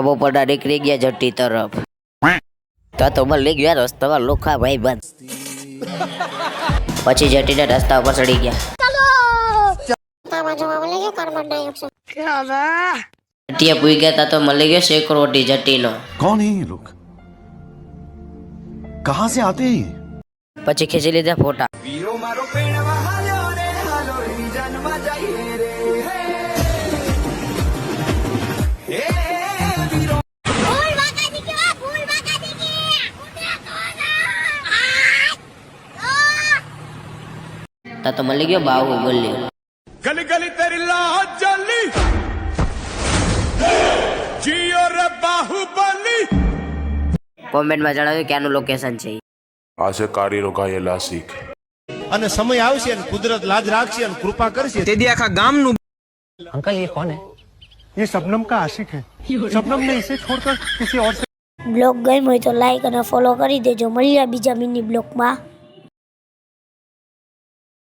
अब पड़ा निकली गया जट्टी तरफ तो मળી ગયો રસ્તામાં લોખા ભાઈ બંધ પછી જટીને રસ્તા ઉપર ચડી ગયા જટીએ પૂઈ ગયા તા તો મળી ગયો શેક રોટી જટીનો कौन है ये लोग कहां से आते हैं પછી ખેંચી લીધા ફોટા તા તો મળી ગયો બાહુબલી गली गली तेरी लाज जली जियो रे बाहुबली કોમેન્ટ માં જણાવ્યું કે આનું લોકેશન છે આ છે કારીનો ગાયેલા શીખ અને સમય આવશે અને કુદરત લાજ રાખશે અને કૃપા કરશે તે દી આખા ગામનું અંકલ ये कौन है ये शबनम का आशिक है शबनम ने इसे छोड़कर किसी और से બ્લોગ ગમ્યો હોય તો લાઈક અને ફોલો કરી દેજો. મળીએ બીજા મિની બ્લોગમાં.